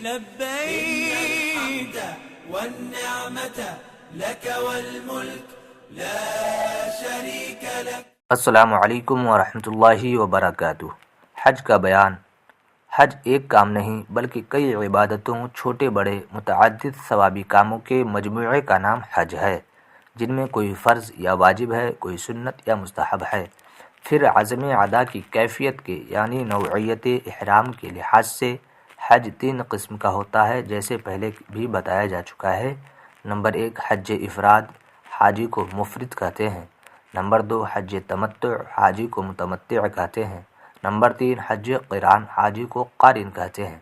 لبيك والنعمة لك والملك لا شريك لك. السلام علیکم ورحمۃ اللہ وبرکاتہ. حج کا بیان. حج ایک کام نہیں بلکہ کئی عبادتوں، چھوٹے بڑے متعدد ثوابی کاموں کے مجموعے کا نام حج ہے، جن میں کوئی فرض یا واجب ہے، کوئی سنت یا مستحب ہے. پھر عزم ادا کی کیفیت کے یعنی نوعیت احرام کے لحاظ سے حج 3 قسم کا ہوتا ہے، جیسے پہلے بھی بتایا جا چکا ہے. نمبر 1 حج افراد، حاجی کو مفرد کہتے ہیں. نمبر 2 حج تمتع، حاجی کو متمتع کہتے ہیں. نمبر 3 حج قران، حاجی کو قارن کہتے ہیں.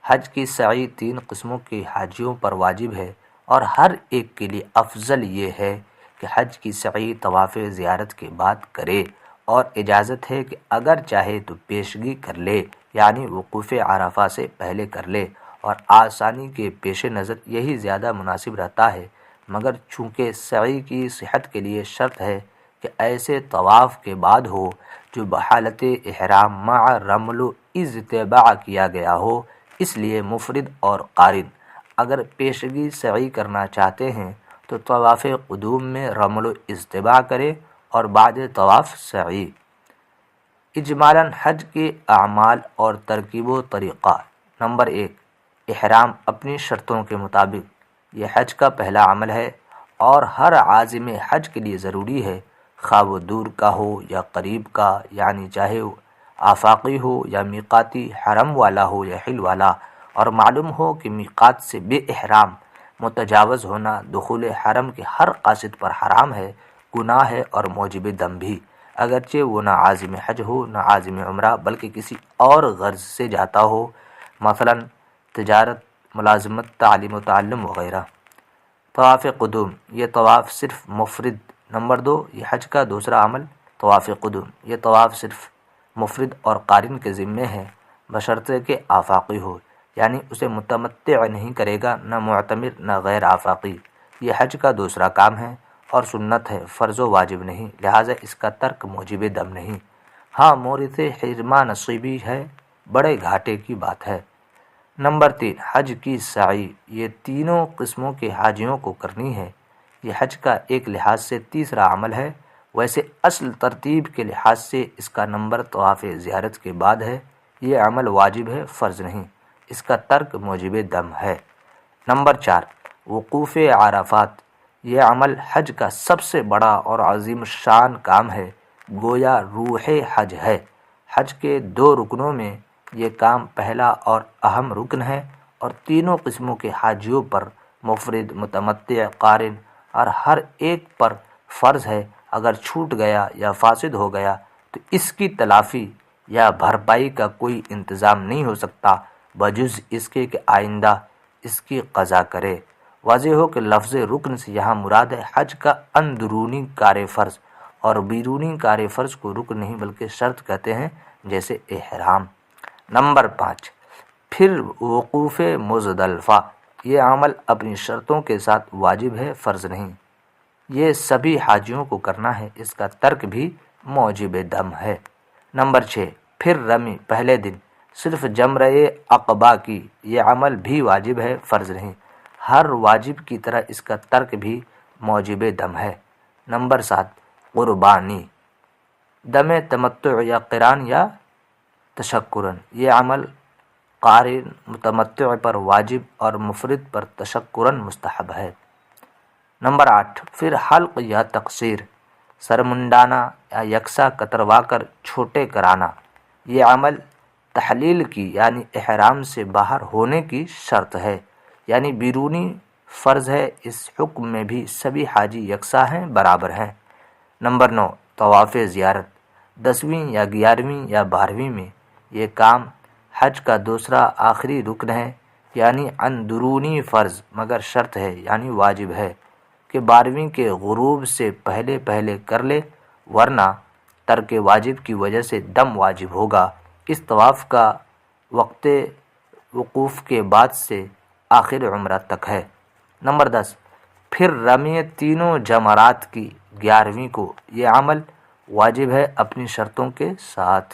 حج کی سعی 3 قسموں کے حاجیوں پر واجب ہے، اور ہر ایک کے لیے افضل یہ ہے کہ حج کی سعی طواف زیارت کے بعد کرے، اور اجازت ہے کہ اگر چاہے تو پیشگی کر لے، یعنی وقوف عرفہ سے پہلے کر لے، اور آسانی کے پیش نظر یہی زیادہ مناسب رہتا ہے. مگر چونکہ سعی کی صحت کے لیے شرط ہے کہ ایسے طواف کے بعد ہو جو بحالت احرام مع رمل و اجتباع کیا گیا ہو، اس لیے مفرد اور قارن اگر پیشگی سعی کرنا چاہتے ہیں تو طواف قدوم میں رمل و اجتباع کرے اور بعد طواف سعی. اجمالاً حج کے اعمال اور ترکیب و طریقہ. نمبر 1 احرام اپنی شرطوں کے مطابق. یہ حج کا پہلا عمل ہے اور ہر عازم حج کے لیے ضروری ہے، خواہ وہ دور کا ہو یا قریب کا، یعنی چاہے وہ آفاقی ہو یا میقاتی، حرم والا ہو یا حل والا. اور معلوم ہو کہ میقات سے بے احرام متجاوز ہونا دخول حرم کے ہر قاصد پر حرام ہے، گناہ ہے اور موجب دم بھی، اگرچہ وہ نہ عازم حج ہو نہ عازم عمرہ بلکہ کسی اور غرض سے جاتا ہو، مثلا تجارت، ملازمت، تعلیم و تعلم وغیرہ. طواف قدوم. یہ طواف صرف مفرد. نمبر 2 یہ حج کا دوسرا عمل طواف قدوم. یہ طواف صرف مفرد اور قارن کے ذمے ہے، بشرطے کہ آفاقی ہو، یعنی اسے متمتع نہیں کرے گا، نہ معتمر نہ غیر آفاقی. یہ حج کا دوسرا کام ہے اور سنت ہے، فرض و واجب نہیں، لہٰذا اس کا ترک موجب دم نہیں. ہاں مورث حرمہ نصیبی ہے، بڑے گھاٹے کی بات ہے. نمبر 3 حج کی سعی. یہ تینوں قسموں کے حاجیوں کو کرنی ہے. یہ حج کا ایک لحاظ سے تیسرا عمل ہے، ویسے اصل ترتیب کے لحاظ سے اس کا نمبر طواف زیارت کے بعد ہے. یہ عمل واجب ہے، فرض نہیں، اس کا ترک موجب دم ہے. نمبر 4 وقوف عرفات. یہ عمل حج کا سب سے بڑا اور عظیم شان کام ہے، گویا روح حج ہے. حج کے 2 رکنوں میں یہ کام پہلا اور اہم رکن ہے، اور تینوں قسموں کے حاجیوں پر مفرد، متمتع، قارن اور ہر ایک پر فرض ہے. اگر چھوٹ گیا یا فاسد ہو گیا تو اس کی تلافی یا بھرپائی کا کوئی انتظام نہیں ہو سکتا بجز اس کے کہ آئندہ اس کی قضا کرے. واضح ہو کہ لفظ رکن سے یہاں مراد ہے حج کا اندرونی کار فرض، اور بیرونی کار فرض کو رکن نہیں بلکہ شرط کہتے ہیں، جیسے احرام. نمبر 5 پھر وقوف مزدلفہ. یہ عمل اپنی شرطوں کے ساتھ واجب ہے، فرض نہیں. یہ سبھی حاجیوں کو کرنا ہے، اس کا ترک بھی موجب دم ہے. نمبر 6 پھر رمی. پہلے دن صرف جمرہ عقبہ کی. یہ عمل بھی واجب ہے، فرض نہیں. ہر واجب کی طرح اس کا ترک بھی موجب دم ہے. نمبر 7 قربانی. دم تمتع یا قران یا تشکرن. یہ عمل قارن متمتع پر واجب اور مفرد پر تشکرن مستحب ہے. نمبر 8 پھر حلق یا تقصیر. سر منڈانا یا یکساں کتروا کر چھوٹے کرانا. یہ عمل تحلیل کی یعنی احرام سے باہر ہونے کی شرط ہے، یعنی بیرونی فرض ہے. اس حکم میں بھی سبھی حاجی یکساں ہیں، برابر ہیں. نمبر 9 طواف زیارت. 10ویں یا 11ویں یا 12ویں میں یہ کام حج کا دوسرا آخری رکن ہے، یعنی اندرونی فرض، مگر شرط ہے یعنی واجب ہے کہ 12ویں کے غروب سے پہلے پہلے کر لے، ورنہ ترک واجب کی وجہ سے دم واجب ہوگا. اس طواف کا وقت وقوف کے بعد سے آخر عمرہ تک ہے. نمبر 10 پھر رمی تینوں جمرات کی 11ویں کو. یہ عمل واجب ہے اپنی شرطوں کے ساتھ.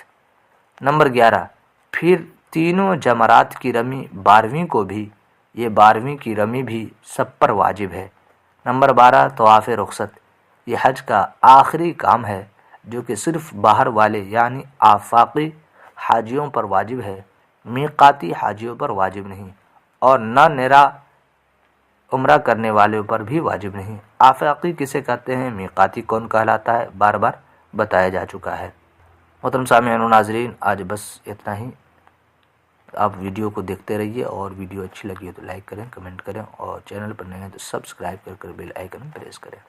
نمبر 11 پھر تینوں جمرات کی رمی 12ویں کو بھی، یہ 12ویں کی رمی بھی سب پر واجب ہے۔ نمبر 12 طواف رخصت، یہ حج کا آخری کام ہے جو کہ صرف باہر والے یعنی آفاقی حاجیوں پر واجب ہے، میقاتی حاجیوں پر واجب نہیں، اور نہ نرا عمرہ کرنے والوں پر بھی واجب نہیں۔ آفاقی کسے کہتے ہیں، میقاتی کون کہلاتا ہے، بار بار بتایا جا چکا ہے۔ محترم سامعین و ناظرین، آج بس اتنا ہی۔ آپ ویڈیو کو دیکھتے رہیے، اور ویڈیو اچھی لگی ہے تو لائک کریں، کمنٹ کریں، اور چینل پر نئے ہیں تو سبسکرائب کر بیل آئیکن پریس کریں۔